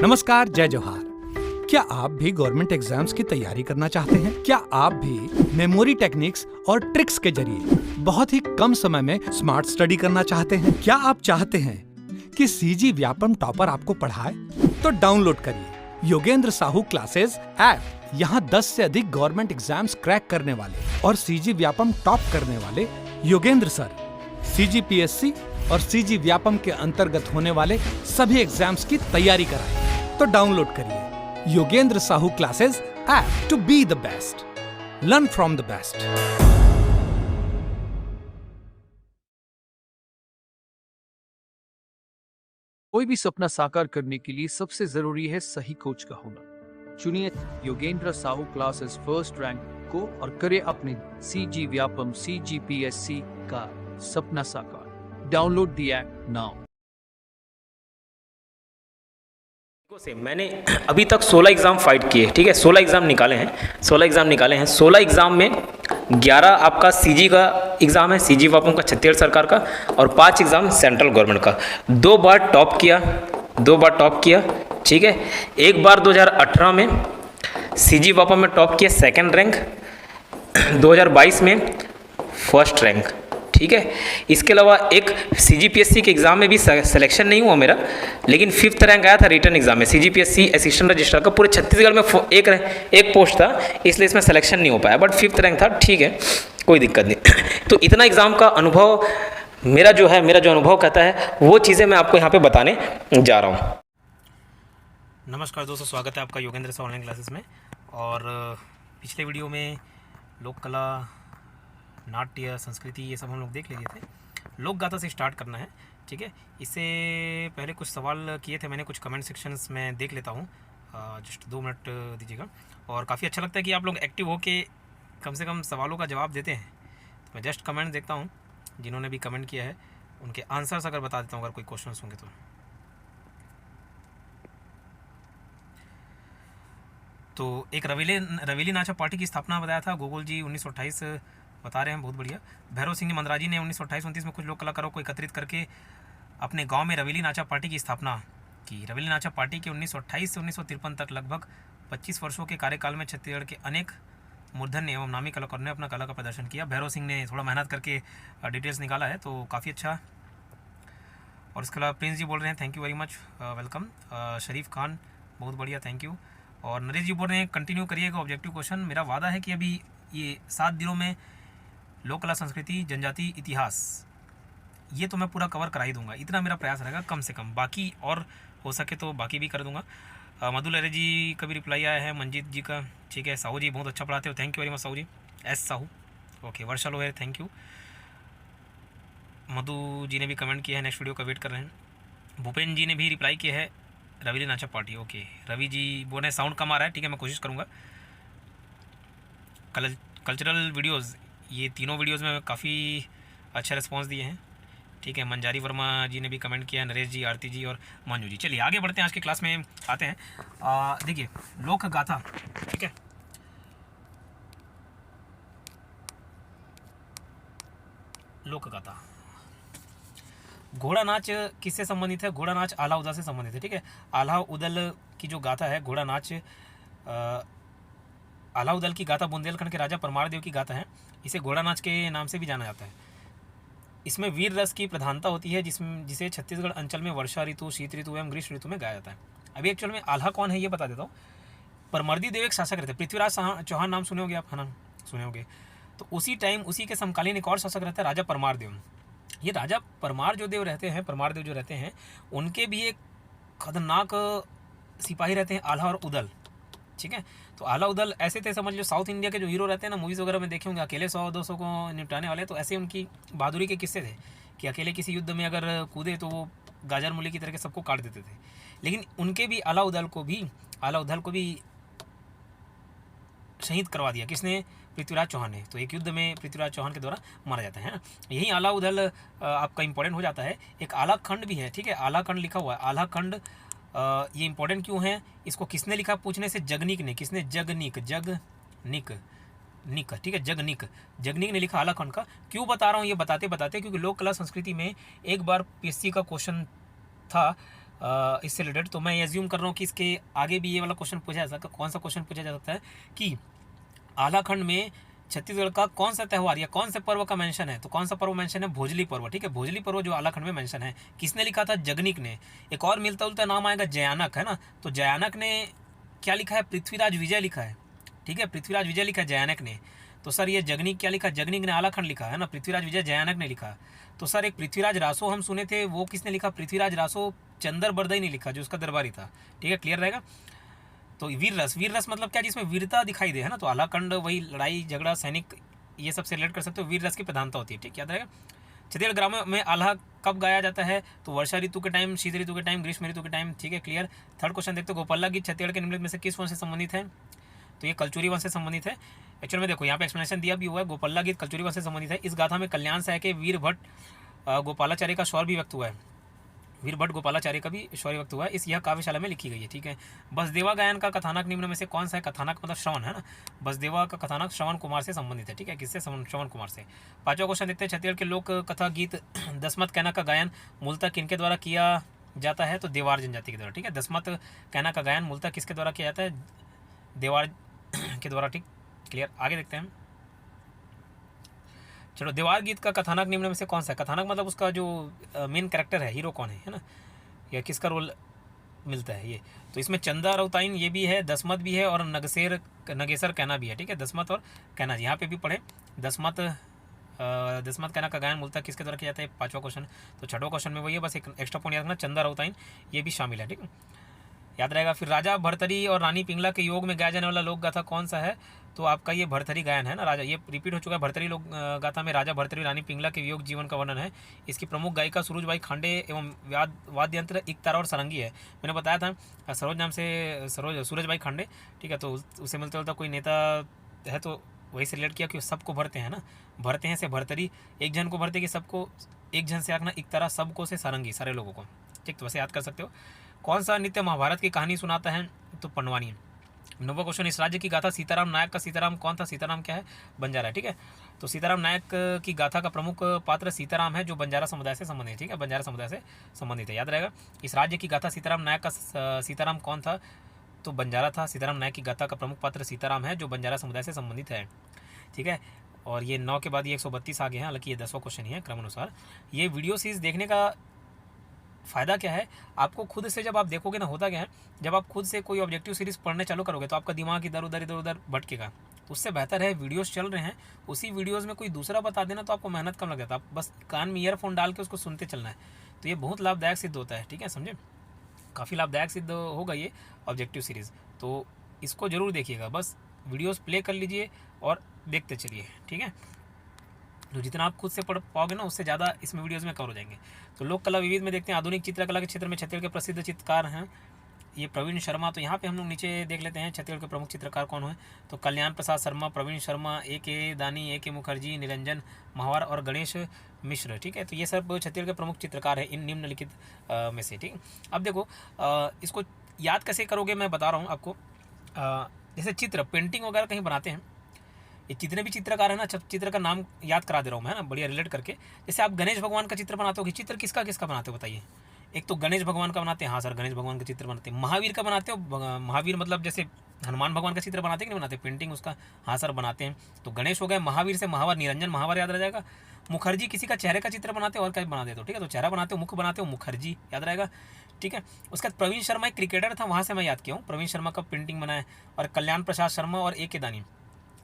नमस्कार, जय जोहार। क्या आप भी गवर्नमेंट एग्जाम्स की तैयारी करना चाहते हैं? क्या आप भी मेमोरी टेक्निक्स और ट्रिक्स के जरिए बहुत ही कम समय में स्मार्ट स्टडी करना चाहते हैं? क्या आप चाहते हैं कि सीजी व्यापम टॉपर आपको पढ़ाए? तो डाउनलोड करिए योगेंद्र साहू क्लासेस ऐप। यहाँ 10 से अधिक गवर्नमेंट एग्जाम्स क्रैक करने वाले और सीजी व्यापम टॉप करने वाले योगेंद्र सर CGPSC और सीजी व्यापम के अंतर्गत होने वाले सभी एग्जाम्स की तैयारी कराएं। तो डाउनलोड करिए Yogendra Sahu classes app to be the best, learn from the best. कोई भी सपना साकार करने के लिए सबसे जरूरी है सही कोच का होना। चुनिए Yogendra Sahu classes first rank को और करे अपने सीजी व्यापम CGPSC का सपना साकार। Download the app now. से मैंने अभी तक 16 एग्ज़ाम फाइट किए, ठीक है। 16 एग्ज़ाम निकाले हैं 16 एग्ज़ाम में 11 आपका सीजी का एग्ज़ाम है, सीजी वापम का छत्तीसगढ़ सरकार का, और 5 एग्ज़ाम सेंट्रल गवर्नमेंट का। 2 बार टॉप किया, ठीक है। एक बार 2018 में सीजी वापम में टॉप किया, सेकंड रैंक। 2022 में फर्स्ट रैंक, ठीक है। इसके अलावा एक CGPSC के एग्ज़ाम में भी सिलेक्शन नहीं हुआ मेरा, लेकिन 5th रैंक आया था रिटर्न एग्ज़ाम में। CGPSC असिस्टेंट रजिस्ट्रार का पूरे छत्तीसगढ़ में एक पोस्ट था, इसलिए इसमें सिलेक्शन नहीं हो पाया, बट 5th रैंक था, ठीक है, कोई दिक्कत नहीं। तो इतना एग्ज़ाम का अनुभव मेरा जो अनुभव कहता है वो चीज़ें मैं आपको यहाँ पर बताने जा रहा हूँ। नमस्कार दोस्तों, स्वागत है आपका योगेंद्र से ऑनलाइन क्लासेस में। और पिछले वीडियो में लोक कला, नाट्य, संस्कृति, ये सब हम लोग देख लिए थे। लोक गाथा से स्टार्ट करना है, ठीक है। इससे पहले कुछ सवाल किए थे मैंने, कुछ कमेंट सेक्शंस में देख लेता हूँ, जस्ट 2 मिनट दीजिएगा। और काफ़ी अच्छा लगता है कि आप लोग एक्टिव होके कम से कम सवालों का जवाब देते हैं। तो मैं जस्ट कमेंट देखता हूँ, जिन्होंने भी कमेंट किया है उनके आंसर्स अगर बता देता हूँ अगर कोई क्वेश्चन होंगे तो एक रवेली नाचा पार्टी की स्थापना बताया था गोकुल जी 1928 बता रहे हैं, बहुत बढ़िया। भैरव सिंह मंदराजी ने 1928-29 में कुछ लोक कलाकारों को एकत्रित करके अपने गांव में रवेली नाचा पार्टी की स्थापना की। रवेली नाचा पार्टी के 1928 से 1953 तक लगभग 25 वर्षों के कार्यकाल में छत्तीसगढ़ के अनेक मूर्धन्य एवं नामी कलाकारों ने अपना कला का प्रदर्शन किया। भैरव सिंह ने थोड़ा मेहनत करके डिटेल्स निकाला है, तो काफ़ी अच्छा। और इसके अलावा प्रिंस जी बोल रहे हैं thank you very much, welcome. Sharif Khan बहुत बढ़िया, थैंक यू। और नरेश जी बोल रहे हैं कंटिन्यू करिएगा ऑब्जेक्टिव क्वेश्चन। मेरा वादा है कि अभी ये 7 दिनों में लोक कला, संस्कृति, जनजाति, इतिहास, ये तो मैं पूरा कवर करा ही दूंगा, इतना मेरा प्रयास रहेगा कम से कम। बाकी और हो सके तो बाकी भी कर दूंगा। मधु लहरे जी का भी रिप्लाई आया है, मंजीत जी का, ठीक है। साहू जी बहुत अच्छा पढ़ाते हो, thank you very much Sahu ji, S Sahu, okay. Varsha Loher thank you. Madhu ji ने भी कमेंट किया है, नेक्स्ट वीडियो का वेट कर रहे हैं। भूपेन जी ने भी रिप्लाई किया है, रवि नाचा पार्टी, ओके। रवि जी बोल रहे साउंड कम आ रहा है, ठीक है, मैं कोशिश करूँगा। कल्चरल वीडियोज़, ये तीनों वीडियोज़ में काफ़ी अच्छा रिस्पॉन्स दिए हैं, ठीक है। मंजारी वर्मा जी ने भी कमेंट किया, नरेश जी, आरती जी और मंजू जी। चलिए आगे बढ़ते हैं, आज की क्लास में आते हैं। देखिए लोक गाथा, ठीक है। लोक गाथा, घोड़ा नाच किससे संबंधित है? घोड़ा नाच आल्हा उदल से संबंधित है, ठीक है। आल्हा उदल की जो गाथा है, घोड़ा नाच, आल्हा उदल की गाथा बुंदेलखंड के राजा परमार देव की गाथा है। इसे घोड़ा नाच के नाम से भी जाना जाता है। इसमें वीर रस की प्रधानता होती है, जिसे छत्तीसगढ़ अंचल में वर्षा ऋतु, शीत ऋतु एवं ग्रीष्म ऋतु में गाया जाता है। अभी एक्चुअल में आल्हा कौन है ये बता देता हूँ। परमर्दी देव एक शासक रहते, पृथ्वीराज चौहान नाम सुने होंगे आप, है ना, सुने होंगे। तो उसी टाइम उसी के समकालीन एक और शासक रहता है राजा परमार देव। ये राजा परमार जो देव रहते हैं, परमार देव जो रहते हैं, उनके भी एक खतरनाक सिपाही रहते हैं आल्हा और उदल, ठीक है। तो आल्हा उदल ऐसे थे, समझ लो साउथ इंडिया के जो हीरो रहते हैं ना, मूवीज़ वगैरह में देखे होंगे, अकेले 100-200 को निपटाने वाले। तो ऐसे उनकी बहादुरी के किस्से थे कि अकेले किसी युद्ध में अगर कूदे तो वो गाजर मूली की तरह के सबको काट देते थे। लेकिन उनके भी आल्हा उदल को भी शहीद करवा दिया, किसने? पृथ्वीराज चौहान ने। तो एक युद्ध में पृथ्वीराज चौहान के द्वारा मारा जाता है ना। यही आल्हा उदल आपका इंपॉर्टेंट हो जाता है। एक आल्हा खंड भी है, ठीक है, आल्हा खंड लिखा हुआ है। आल्हा खंड ये इंपॉर्टेंट क्यों है? इसको किसने लिखा पूछने से जगनीक ने, किसने? जगनीक, ठीक है, जगनीक ने लिखा आल्हा खंड का। क्यों बता रहा हूँ ये बताते क्योंकि लोक कला संस्कृति में एक बार PSC का क्वेश्चन था इससे रिलेटेड, तो मैं एज्यूम कर रहा हूँ कि इसके आगे भी ये वाला क्वेश्चन पूछा जा सकता है। कौन सा क्वेश्चन पूछा जा सकता है कि आलाखंड में छत्तीसगढ़ का कौन सा त्यौहार या कौन से पर्व का मेंशन है? तो कौन सा पर्व मेंशन है? भोजली पर्व, ठीक है। भोजली पर्व जो आलाखंड में मेंशन है, किसने लिखा था? जगनिक ने। एक और मिलता जुलता नाम आएगा जयानक, है ना। तो जयानक ने क्या लिखा है? पृथ्वीराज विजय लिखा है, ठीक है। पृथ्वीराज विजय लिखा है जयानक ने। तो सर ये जगनिक क्या लिखा? जगनिक ने आलाखंड लिखा है ना, पृथ्वीराज विजय जयानक ने लिखा। तो सर एक पृथ्वीराज रासो हम सुने थे, वो किसने लिखा? पृथ्वीराज रासो चंदर बरदई ने लिखा, जो उसका दरबारी था, ठीक है। क्लियर रहेगा। तो वीर रस, वीर रस मतलब क्या? जिसमें वीरता दिखाई दे, है ना। तो आलाखंड वही लड़ाई झगड़ा सैनिक ये सब से रिलेट कर सकते हो। वीर रस की प्रधानता होती है, ठीक, याद रहेगा। छत्तीसगढ़ ग्रामों में आल्हा कब गाया जाता है? तो वर्षा ऋतु के टाइम, शीत ऋतु के टाइम, ग्रीष्म ऋतु के टाइम, ठीक है। क्लियर। थर्ड क्वेश्चन देखते हो, गोपाला गीत छत्तीसगढ़ के निम्नलिखित में से किस वंश से संबंधित है? तो ये कलचुरी वंश से संबंधित है। एक्चुअल में देखो यहाँ पे एक्सप्लेनेशन दिया भी हुआ है, गोपाला गीत कलचुरी वंश से संबंधित है। इस गाथा में कल्याण सहाय के वीर भट्ट गोपालाचार्य का शौर्य भी व्यक्त हुआ है। वीर भट्ट गोपालाचार्य का भी शौर्य व्यक्त हुआ है। इस यह काव्यशाला में लिखी गई है, ठीक है। बसदेवा गायन का कथानक निम्न में से कौन सा है? कथानक मतलब श्रवण, है ना। बसदेवा का कथानक श्रवण कुमार से संबंधित है, ठीक है। किससे? श्रवण कुमार से। पांचवा क्वेश्चन देखते हैं, छत्तीसगढ़ के लोक कथा गीत दसमत कहना का गायन मूलतः किनके द्वारा किया जाता है? तो देवार जनजाति के द्वारा, ठीक है। दसमत कहना का गायन मूलतः किसके द्वारा किया जाता है? देवार के द्वारा, ठीक। क्लियर। आगे देखते हैं, चलो। देवार गीत का कथानक निम्न में से कौन सा है? कथानक मतलब उसका जो मेन कैरेक्टर है, हीरो कौन है ना, या किसका रोल मिलता है ये? तो इसमें चंदा रौताइन ये भी है, दसमत भी है, और नगेसर कहना भी है, ठीक है। दसमत और कहना, यहाँ पे भी पढ़े। दसमत कहना का गायन मूलतः किसके द्वारा किया जाता है? पांचवा क्वेश्चन। तो छठवां क्वेश्चन में वही है, बस एक एक्स्ट्रा पॉइंट याद रखना, चंदा रौताइन ये भी शामिल है, ठीक है, याद रहेगा। फिर राजा भरथरी और रानी पिंगला के योग में गाया जाने वाला लोक गाथा कौन सा है? तो आपका ये भरथरी गायन है ना, राजा, ये रिपीट हो चुका है। भरथरी लोक गाथा में राजा भरथरी रानी पिंगला के वियोग जीवन का वर्णन है। इसकी प्रमुख गायिका सुरुजबाई खांडे एवं वाद्य यंत्र एकतारा और सारंगी है। मैंने बताया था सरोज नाम से, सूरजबाई खांडे, ठीक है। तो उसे मिलता जुलता कोई नेता है, तो वही से रिलेट किया कि सबको भरते हैं ना, भरते हैं से भरतरी, एक जन को भरते कि सबको, एक जन से आखना एकतारा, सबको से सारंगी, सारे लोगों को, ठीक। तो वैसे याद कर सकते हो। कौन सा नित्य महाभारत की कहानी सुनाता है? तो पंडवानी। नौवां क्वेश्चन, इस राज्य की गाथा सीताराम नायक का सीताराम कौन था? सीताराम क्या है? बंजारा है, ठीक है। तो सीताराम नायक की गाथा का प्रमुख पात्र सीताराम है, जो बंजारा समुदाय से संबंधित है, ठीक है। बंजारा समुदाय से संबंधित है, याद रहेगा। इस राज्य की गाथा सीताराम नायक का सीताराम कौन था? तो बंजारा था। सीताराम नायक की गाथा का प्रमुख पात्र सीताराम है, जो बंजारा समुदाय से संबंधित है, ठीक है। और ये 9 के बाद ये 132 आगे हैं, हालांकि ये 10वां क्वेश्चन ही है क्रमानुसार। ये वीडियो सीरीज देखने का फ़ायदा क्या है? आपको खुद से जब आप देखोगे ना, होता क्या है, जब आप खुद से कोई ऑब्जेक्टिव सीरीज़ पढ़ने चालू करोगे तो आपका दिमाग इधर उधर भटकेगा। उससे बेहतर है वीडियोस चल रहे हैं, उसी वीडियोस में कोई दूसरा बता देना, तो आपको मेहनत कम लग जाता है। आप बस कान में ईयरफोन डाल के उसको सुनते चलना है, तो ये बहुत लाभदायक सिद्ध होता है, ठीक है, समझे। काफ़ी लाभदायक सिद्ध होगा ये ऑब्जेक्टिव सीरीज़, तो इसको ज़रूर देखिएगा। बस वीडियोज़ प्ले कर लीजिए और देखते चलिए, ठीक है। तो जितना आप खुद से पढ़ पाओगे ना, उससे ज़्यादा इसमें वीडियोज़ में कवर हो जाएंगे। तो लोक कला विविध में देखते हैं, आधुनिक चित्रकला के क्षेत्र में छत्तीसगढ़ के प्रसिद्ध चित्रकार हैं ये प्रवीण शर्मा। तो यहाँ पे हम लोग नीचे देख लेते हैं छत्तीसगढ़ के प्रमुख चित्रकार कौन हुए। तो कल्याण प्रसाद शर्मा, प्रवीण शर्मा, ए.के. दानी, ए.के. मुखर्जी, निरंजन महावर और गणेश मिश्र, ठीक है। तो ये सब छत्तीसगढ़ के प्रमुख चित्रकार हैं इन निम्नलिखित में से, ठीक। अब देखो इसको याद कैसे करोगे, मैं बता रहा हूँ आपको। जैसे चित्र, पेंटिंग वगैरह कहीं बनाते हैं, ये जितने भी चित्रकार है ना, चित्र का नाम याद करा दे रहा हूँ मैं, है ना, बढ़िया रिलेट करके। जैसे आप गणेश भगवान का चित्र बनाते हो, चित्र किसका किसका बनाते हो बताइए। एक तो गणेश भगवान का बनाते हैं, हाँ सर गणेश भगवान का चित्र बनाते हैं। महावीर का बनाते हो, महावीर मतलब जैसे हनुमान भगवान का चित्र बनाते हैं कि नहीं बनाते, पेंटिंग उसका, हाँ सर बनाते हैं। तो गणेश हो गए, महावीर से महावर, निरंजन महावर याद रह जाएगा। मुखर्जी किसी का चेहरे का चित्र बनाते हो और क्या बना देते हो, ठीक है। तो चेहरा बनाते हो, मुख बनाते हो, मुखर्जी याद रहेगा, ठीक है। उसके बाद प्रवीण शर्मा एक क्रिकेटर था, वहाँ से मैं याद किया हूँ, प्रवीण शर्मा का पेंटिंग बनाए। और कल्याण प्रसाद शर्मा और ए.के. दानी,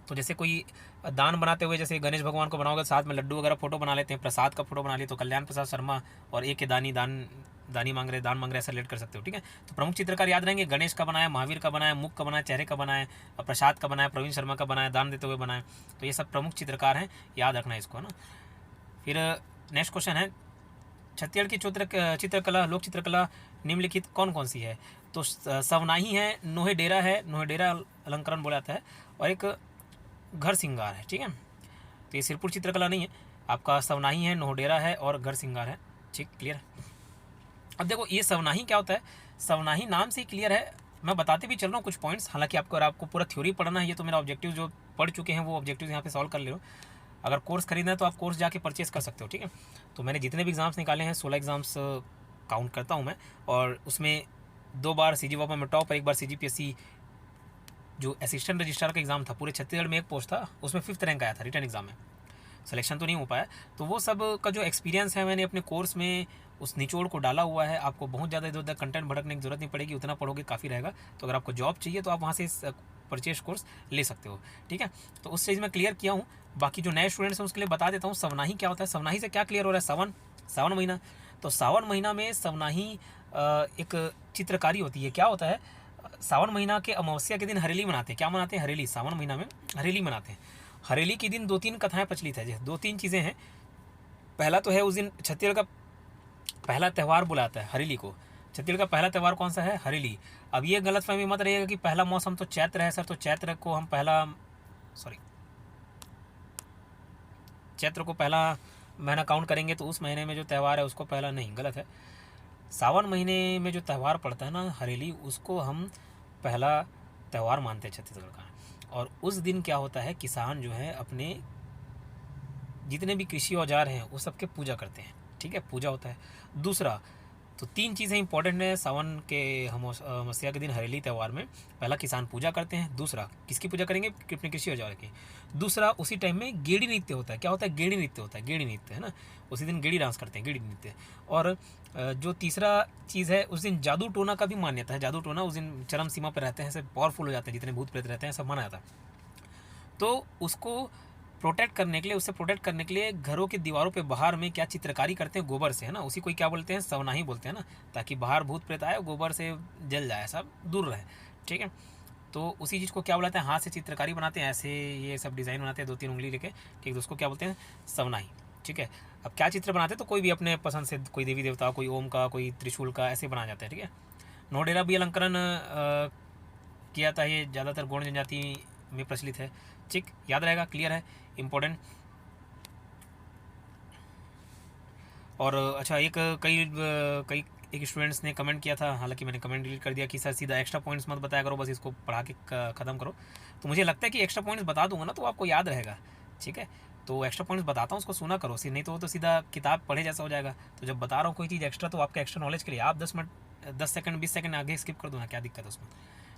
तो जैसे कोई दान बनाते हुए, जैसे गणेश भगवान को बनाओगे, साथ में लड्डू वगैरह फोटो बना लेते हैं, प्रसाद का फोटो बना लिए, तो कल्याण प्रसाद शर्मा और ए.के. दानी, दानी मांग रहे, दान मांग रहे, ऐसा रिलेट कर सकते हो, ठीक है। तो प्रमुख चित्रकार याद रहेंगे, गणेश का बनाया, महावीर का बनाया, मुख का बनाया, चेहरे का बनाया, प्रसाद का बनाया, प्रवीण शर्मा का बनाया, दान देते हुए बनाया। तो ये सब प्रमुख चित्रकार हैं, याद रखना है इसको, है ना। फिर नेक्स्ट क्वेश्चन है, छत्तीसगढ़ की चित्रकला, लोक चित्रकला निम्नलिखित कौन कौन सी है। तो सवनाही है, नोहे डेरा है, नोहे डेरा अलंकरण बोला जाता है, और एक घर सिंगार है, ठीक है। तो ये सिरपुर चित्रकला नहीं है, आपका सवनाही है, नोहडेरा है और घर सिंगार है, ठीक, क्लियर। अब देखो ये सवनाही क्या होता है, सवनाही नाम से ही क्लियर है, मैं बताते भी चल रहा हूँ कुछ पॉइंट्स। हालांकि आपको पूरा थ्योरी पढ़ना है, ये तो मेरा ऑब्जेक्टिव जो पढ़ चुके हैं वो ऑब्जेक्टिव यहाँ पे सॉल्व कर ले रहे हो। अगर कोर्स खरीदना है तो आप कोर्स जाके परचेस कर सकते हो, ठीक है। तो मैंने जितने भी एग्ज़ाम्स निकाले हैं, 16 एग्ज़ाम्स काउंट करता हूँ मैं, और उसमें 2 बार CG वापम में टॉप और 1 बार CGPSC जो असिस्टेंट रजिस्ट्रार का एग्ज़ाम था, पूरे छत्तीसगढ़ में एक पोस्ट था, उसमें 5th रैंक आया था रिटर्न एग्ज़ाम में। सिलेक्शन तो नहीं हो पाया। तो वो सब का जो एक्सपीरियंस है मैंने अपने कोर्स में उस निचोड़ को डाला हुआ है। आपको बहुत ज़्यादा इधर उधर कंटेंट भटकने की जरूरत नहीं पड़ेगी, उतना पढ़ोगे काफ़ी रहेगा। तो अगर आपको जॉब चाहिए तो आप वहाँ से परचेज कोर्स ले सकते हो, ठीक है। तो उस चीज़ में क्लियर किया हूँ। बाकी जो नए स्टूडेंट्स हैं उसके लिए बता देता हूँ सवनाही क्या होता है। सवनाही से क्या क्लियर हो रहा है? सावन महीना। तो सावन महीना में सवनाही एक चित्रकारी होती है। क्या होता है? सावन महीना के अमावस्या के दिन हरेली मनाते हैं। क्या मनाते हैं? हरेली। सावन महीना में हरेली मनाते हैं। हरेली के दिन 2-3 कथाएं प्रचलित है। 2-3 चीज़ें हैं। पहला तो है उस दिन छत्तीसगढ़ का पहला त्यौहार बुलाता है हरेली को। छत्तीसगढ़ का पहला त्यौहार कौन सा है? हरेली। अब ये गलतफहमी मत रहेगा कि पहला मौसम तो चैत्र है सर, तो चैत्र को पहला महीना काउंट करेंगे तो उस महीने में जो त्यौहार है उसको पहला नहीं, गलत है। सावन महीने में जो त्यौहार पड़ता है ना हरेली, उसको हम पहला त्यौहार मानते हैं छत्तीसगढ़ का। और उस दिन क्या होता है, किसान जो है अपने जितने भी कृषि औजार हैं वो सबके पूजा करते हैं, ठीक है, पूजा होता है। दूसरा तो 3 चीज़ें इंपॉर्टेंट हैं सावन के अमावस्या के दिन हरेली त्यौहार में। पहला, किसान पूजा करते हैं। दूसरा, किसकी पूजा करेंगे? अपने कृषि औजार की। दूसरा, उसी टाइम में गेड़ी नृत्य होता है। क्या होता है? गेड़ी नृत्य होता है। गेड़ी नृत्य है ना, उसी दिन गेड़ी डांस करते हैं, गेड़ी नृत्य। और जो तीसरा चीज़ है, उस दिन जादू टोना का भी मान्यता है। जादू टोना उस दिन चरम सीमा पर रहते हैं, सब पावरफुल हो जाते हैं, जितने भूत प्रेत रहते हैं सब माना जाता है। तो उसको प्रोटेक्ट करने के लिए, उससे प्रोटेक्ट करने के लिए घरों की दीवारों पे बाहर में क्या चित्रकारी करते हैं? गोबर से, है ना, उसी को क्या बोलते हैं? सवनाही बोलते हैं ना, ताकि बाहर भूत प्रेत आए गोबर से जल जाए, सब दूर रहे, ठीक है। तो उसी चीज़ को क्या बुलाते हैं? हाथ से चित्रकारी बनाते हैं, ऐसे ये सब डिज़ाइन बनाते हैं 2-3 उंगली लेके, ठीक है। उसको क्या बोलते हैं? सवनाही, ठीक है। अब क्या चित्र बनाते हैं? तो कोई भी अपने पसंद से, कोई देवी देवता, कोई ओम का, कोई त्रिशूल का, ऐसे बना जाता है, ठीक है। नोडेरा भी अलंकरण किया था, ये ज़्यादातर गौड़ जनजाति में प्रचलित है, ठीक, याद रहेगा, क्लियर है, इम्पोर्टेंट। और अच्छा, एक स्टूडेंट्स ने कमेंट किया था, हालांकि मैंने कमेंट डिलीट कर दिया, कि सर सीधा एक्स्ट्रा पॉइंट्स मत बताया करो, बस इसको पढ़ा के ख़त्म करो। तो मुझे लगता है कि एक्स्ट्रा पॉइंट्स बता दूंगा ना तो आपको याद रहेगा, ठीक है। तो एक्स्ट्रा पॉइंट्स बताता हूँ, उसको सुना करो, नहीं तो वो तो सीधा किताब पढ़े जैसा हो जाएगा। तो जब बता रहा हूँ कोई चीज़ एक्स्ट्रा, तो आपका एक्स्ट्रा नॉलेज के लिए आप 10 सेकंड 20 सेकंड आगे स्किप कर दो ना, क्या दिक्कत है उसमें,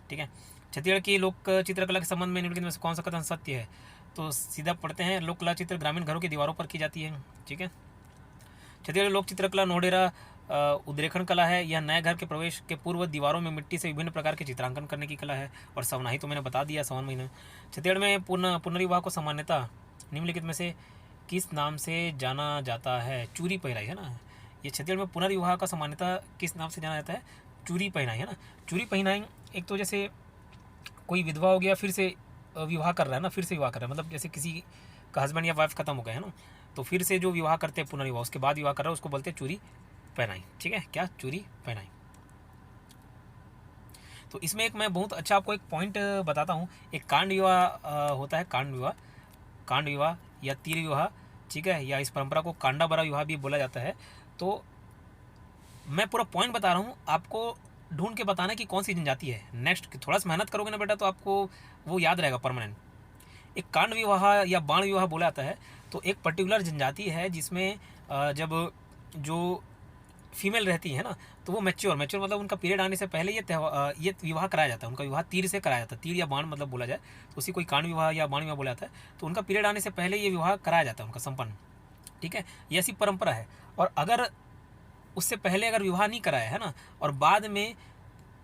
ठीक है। छत्तीसगढ़ की लोक चित्रकला के संबंध में निम्नलिखित में से कौन सा कथन सत्य है? तो सीधा पढ़ते हैं, लोक कला चित्र ग्रामीण घरों की दीवारों पर की जाती है, ठीक है। छत्तीसगढ़ लोक चित्रकला नोडेरा उद्रेखण कला है। यह नए घर के प्रवेश के पूर्व दीवारों में मिट्टी से विभिन्न प्रकार के चित्रांकन करने की कला है। और सवनाही तो मैंने बता दिया, सावन महीने। छत्तीसगढ़ में पुनर्विवाह को सामान्यता निम्नलिखित में से किस नाम से जाना जाता है? चूरी पहनाई, है ना। ये छत्तीसगढ़ में पुनर्विवाह का सामान्यता किस नाम से जाना जाता है? चूरी पहनाई, है ना। चूरी पहनाई एक तो जैसे कोई विधवा हो गया, फिर से विवाह कर रहा है ना, फिर से विवाह कर रहा है, मतलब जैसे किसी का हस्बैंड या वाइफ खत्म हो गया है ना, तो फिर से जो विवाह करते हैं पुनर्विवाह, उसके बाद विवाह कर रहा है, उसको बोलते हैं चूरी पहनाई, ठीक है। क्या? चूरी पहनाई। तो इसमें एक मैं बहुत अच्छा आपको एक पॉइंट बताता हूँ। एक कांड विवाह होता है, कांड विवाह या तीर विवाह, ठीक है, या इस परंपरा को कांडा बरा विवाह भी बोला जाता है। तो मैं पूरा पॉइंट बता रहा हूँ, आपको ढूंढ के बताना कि कौन सी जनजाति है। नेक्स्ट थोड़ा सा मेहनत करोगे ना बेटा, तो आपको वो याद रहेगा परमानेंट। एक कांड विवाह या बाण विवाह बोला जाता है। तो एक पर्टिकुलर जनजाति है जिसमें जब जो फीमेल रहती है ना, तो वो मैच्योर मतलब उनका पीरियड आने से पहले ये विवाह कराया जाता है। उनका विवाह तीर से कराया जाता है, तीर या बाण मतलब बोला जाए तो उसी कोई कांड विवाह या बाण विवाह बोला जाता है। तो उनका पीरियड आने से पहले ये विवाह कराया जाता है, उनका संपन्न, ठीक है। ये ऐसी परंपरा है। और अगर उससे पहले अगर विवाह नहीं कराया है ना, और बाद में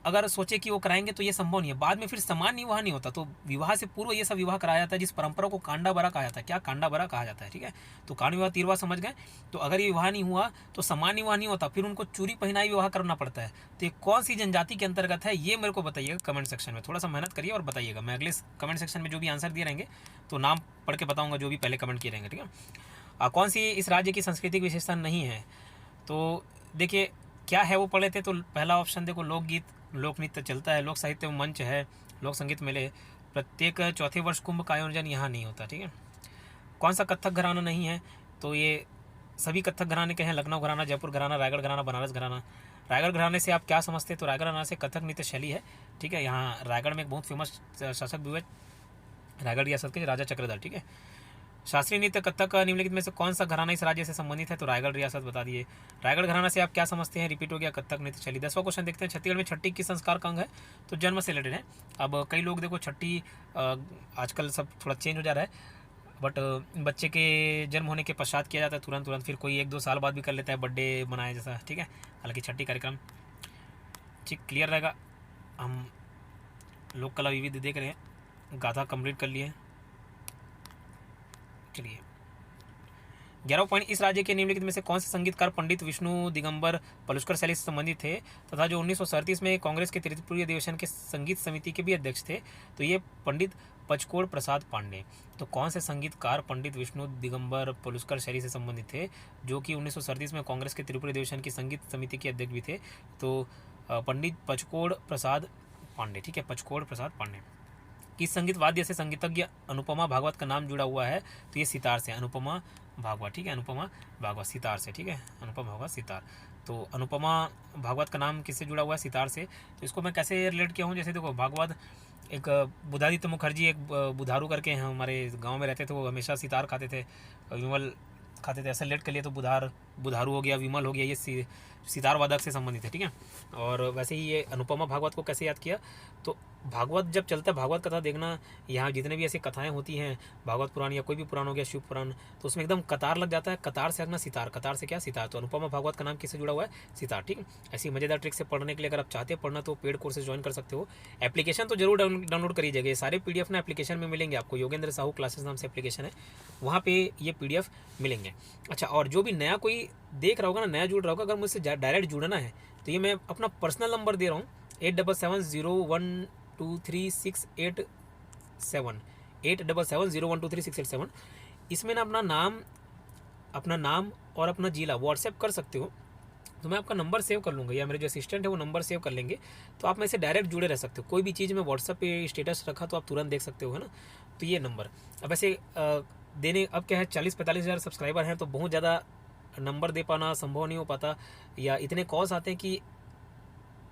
अगर सोचे कि वो कराएंगे, तो ये संभव नहीं है। बाद में फिर समान विवाह नहीं होता, तो विवाह से पूर्व ये सब विवाह कराया जाता है, जिस परंपरा को कांडा बरा कहा जाता है। क्या? कांडा बरा कहा जाता है, ठीक है। तो कांड विवाह तीर विवाह समझ गए। तो अगर ये विवाह नहीं हुआ तो समान विवाह नहीं होता, फिर उनको चूरी पहनाई विवाह करना पड़ता है। तो ये कौन सी जनजाति के अंतर्गत है, ये मेरे को बताइएगा कमेंट सेक्शन में। थोड़ा सा मेहनत करिए और बताइएगा। मैं अगले कमेंट सेक्शन में जो भी आंसर दिए रहेंगे तो नाम पढ़ के बताऊँगा, जो भी पहले कमेंट किए रहेंगे, ठीक है। कौन सी इस राज्य की सांस्कृतिक विशेषता नहीं है? तो देखिए क्या है वो पढ़ लेते। तो पहला ऑप्शन देखो, लोकगीत लोक नृत्य चलता है, लोक साहित्य मंच है, लोक संगीत मेले, प्रत्येक चौथे वर्ष कुंभ का आयोजन यहाँ नहीं होता, ठीक है। कौन सा कथक घराना नहीं है? तो ये सभी कथक घराने के हैं, लखनऊ घराना, जयपुर घराना, रायगढ़ घराना, बनारस घराना। रायगढ़ घराने से आप क्या समझते हैं? तो रायगढ़ घराना से कथक नृत्य शैली है, ठीक है। यहाँ रायगढ़ में एक बहुत फेमस शासक भी हुए, रायगढ़ रियासत के राजा चक्रधर, ठीक है। शास्त्रीय नृत्य कथक निम्नलिखित में से कौन सा घराना इस राज्य से संबंधित है? तो रायगढ़ रियासत बता दिए। रायगढ़ घराना से आप क्या समझते हैं? रिपीट हो गया कथक नृत्य शैली। 10वां क्वेश्चन देखते हैं, छत्तीसगढ़ में छठी किस संस्कार का अंग है? तो जन्म से रिलेटेड है। अब कई लोग देखो छठी आजकल सब थोड़ा चेंज हो जा रहा है, बट बच्चे के जन्म होने के पश्चात किया जाता है तुरंत, फिर कोई 1-2 साल बाद भी कर लेता है बर्थडे मनाए जैसा, ठीक है। हालांकि छठी कार्यक्रम ठीक क्लियर रहेगा। हम लोक कला विविध देख रहे हैं, गाथा कंप्लीट कर लिए। चलिए 11वां पॉइंट, इस राज्य के निम्नलिखित में से कौन से संगीतकार पंडित विष्णु दिगंबर पलुस्कर शैली से संबंधित थे तथा जो 1937 में कांग्रेस के त्रिपुरी अधिवेशन के संगीत समिति के भी अध्यक्ष थे? तो ये पंडित पचकोड़ प्रसाद पांडे। तो कौन से संगीतकार पंडित विष्णु दिगंबर पलुस्कर शैली से संबंधित थे जो कि 1937 में कांग्रेस के त्रिपुरी अधिवेशन की संगीत समिति के अध्यक्ष भी थे? तो पंडित पचकोड़ प्रसाद पांडे, ठीक है, पचकोड़ प्रसाद पांडे। किस संगीत वाद्य से संगीतज्ञ अनुपमा भागवत का नाम जुड़ा हुआ है? तो ये सितार से, अनुपमा भागवत, ठीक है, अनुपमा भागवत सितार से, ठीक है, अनुपमा भागवत सितार। तो अनुपमा भागवत का नाम किससे जुड़ा हुआ है? सितार से। तो इसको मैं कैसे रिलेट किया हूँ, जैसे देखो भागवत एक बुधादित्य मुखर्जी एक बुधारू करके हैं, हमारे गांव में रहते थे, वो हमेशा सितार खाते थे, विमल खाते थे, ऐसे लेट कर लिए तो बुधारू हो गया, विमल हो गया, ये सितार वादक से संबंधित है, ठीक है। और वैसे ही ये अनुपमा भागवत को कैसे याद किया? तो भागवत जब चलता है, भागवत कथा देखना, यहाँ जितने भी ऐसी कथाएं होती हैं, भागवत पुराण या कोई भी पुराण हो गया, शिव पुराण, तो उसमें एकदम कतार लग जाता है, कतार से अगना सितार, कतार से क्या? सितार। तो अनुपमा भागवत का नाम किससे जुड़ा हुआ है? सितार, ठीक है। ऐसी मजेदार ट्रिक से पढ़ने के लिए अगर आप चाहते हैं पढ़ना तो पेड कोर्सेज ज्वाइन कर सकते हो। एप्लीकेशन तो जरूर डाउनलोड करिएगा, ये सारे PDF ना एप्लीकेशन में मिलेंगे आपको, योगेंद्र साहू क्लासेस नाम से एप्लीकेशन है, वहाँ पे ये PDF मिलेंगे। अच्छा, और जो भी नया कोई देख रहा होगा ना, नया जुड़ रहा होगा, अगर मुझसे डायरेक्ट जुड़ना है तो ये मैं अपना पर्सनल नंबर दे रहा हूँ, 8770123687, 8770123687। इसमें ना अपना नाम और अपना जिला व्हाट्सएप कर सकते हो, तो मैं आपका नंबर सेव कर लूँगा या मेरे जो असिस्टेंट है वो नंबर सेव कर लेंगे, तो आप मेरे से डायरेक्ट जुड़े रह सकते हो। कोई भी चीज़ में व्हाट्सएप पे स्टेटस रखा तो आप तुरंत देख सकते हो, है ना। तो ये नंबर अब ऐसे देने, अब क्या है 40-45 हज़ार सब्सक्राइबर हैं, तो बहुत ज़्यादा नंबर दे पाना संभव नहीं हो पाता, या इतने कॉल्स आते हैं कि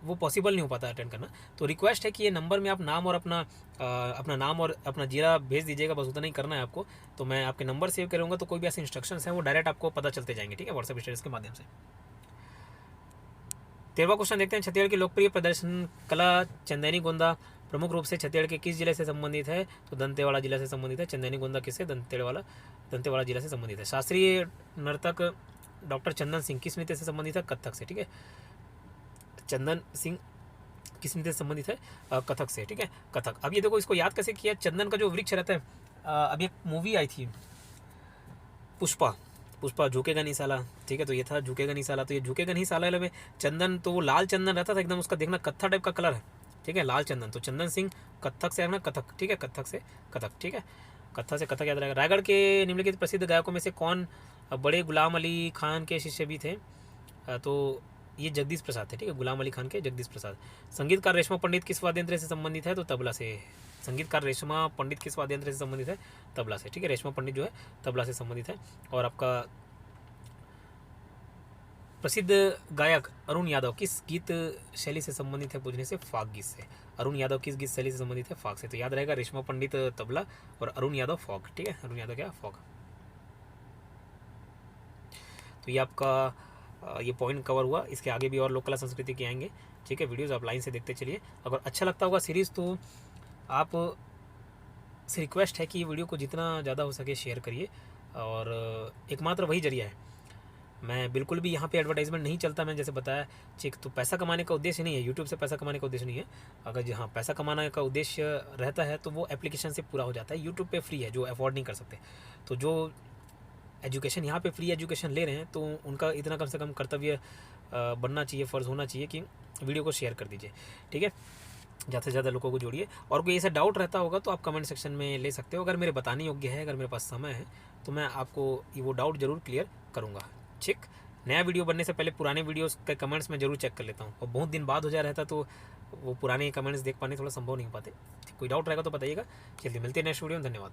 वो पॉसिबल नहीं हो पाता अटेंड करना। तो रिक्वेस्ट है कि ये नंबर में आप नाम और अपना नाम और अपना जिला भेज दीजिएगा, बस उतना ही करना है आपको। तो मैं आपके नंबर सेव करूँगा, तो कोई भी ऐसे इंस्ट्रक्शंस हैं वो डायरेक्ट आपको पता चलते जाएंगे, ठीक है, व्हाट्सएप स्टेटस के माध्यम से। 13वां क्वेश्चन देखते हैं, छत्तीसगढ़ की लोकप्रिय प्रदर्शन कला चंदैनी गोंदा प्रमुख रूप से छत्तीसगढ़ के किस जिले से संबंधित है? तो दंतेवाड़ा जिला से संबंधित है। चंदैनी गोंदा किससे? दंतेवाड़ा जिला से संबंधित है। शास्त्रीय नर्तक डॉक्टर चंदन सिंह किस नृत्य से संबंधित है? कथक से, ठीक है। चंदन सिंह किस नृत्य से संबंधित है? कथक से, ठीक है, कथक। अब ये देखो इसको याद कैसे किया, चंदन का जो वृक्ष रहता है, अभी एक मूवी आई थी पुष्पा झुकेगा नहीं साला, ठीक है, तो ये था झुकेगा नहीं साला। तो ये झुकेगा नहीं साला में चंदन, तो वो लाल चंदन रहता था एकदम, उसका देखना कत्था टाइप का कलर है, ठीक है, लाल चंदन। तो चंदन सिंह कथक से आना, कथक, ठीक है, कथक से कथक, ठीक है, कत्था से कथक याद रहेगा। रायगढ़ के निम्नलिखित प्रसिद्ध गायकों में से कौन बड़े गुलाम अली खान के शिष्य भी थे? तो ये जगदीश प्रसाद थे, ठीक है, गुलाम अली खान के जगदीश प्रसाद। संगीतकार रेशमा पंडित किस वाद्य यंत्र से संबंधित है? तो तबला से। संगीतकार रेशमा पंडित किस वाद्य यंत्र से संबंधित है? तबला से, ठीक है, रेशमा पंडित जो है तबला से संबंधित है। और आपका प्रसिद्ध गायक अरुण यादव किस गीत शैली से संबंधित है? पूछने से फाग गीत से। अरुण यादव किस गीत शैली से संबंधित है? फाग से। तो याद रहेगा रेशमा पंडित तबला और अरुण यादव फॉग, ठीक है, अरुण यादव क्या? फॉग। तो ये आपका ये पॉइंट कवर हुआ। इसके आगे भी और लोक कला संस्कृति के आएंगे, ठीक है। वीडियोस आप लाइन से देखते चलिए। अगर अच्छा लगता होगा सीरीज़ तो आप से रिक्वेस्ट है कि ये वीडियो को जितना ज़्यादा हो सके शेयर करिए। और एकमात्र वही जरिया है, मैं बिल्कुल भी यहाँ पे एडवर्टाइजमेंट नहीं चलता, मैंने जैसे बताया, ठीक। तो पैसा कमाने का उद्देश्य नहीं है, यूट्यूब से पैसा कमाने का उद्देश्य नहीं है। अगर जहाँ पैसा कमाने का उद्देश्य रहता है तो वो एप्लीकेशन से पूरा हो जाता है। यूट्यूब पे फ्री है, जो अफोर्ड नहीं कर सकते। तो जो एजुकेशन यहाँ पे फ्री एजुकेशन ले रहे हैं, तो उनका इतना कम से कम कर्तव्य बनना चाहिए, फ़र्ज़ होना चाहिए कि वीडियो को शेयर कर दीजिए, ठीक है। ज़्यादा से ज़्यादा लोगों को जोड़िए। और कोई ऐसा डाउट रहता होगा तो आप कमेंट सेक्शन में ले सकते हो। अगर मेरे बताने योग्य है, अगर मेरे पास समय है, तो मैं आपको वो डाउट ज़रूर क्लियर करूँगा, ठीक। नया वीडियो बनने से पहले पुराने वीडियोस के कमेंट्स में ज़रूर चेक कर लेता हूँ, और बहुत दिन बाद हो जा रहता तो वो पुराने कमेंट्स देख पाने थोड़ा संभव नहीं हो पाते। कोई डाउट रहेगा तो बताइएगा। जल्दी मिलते हैं नेक्स्ट वीडियो में। धन्यवाद।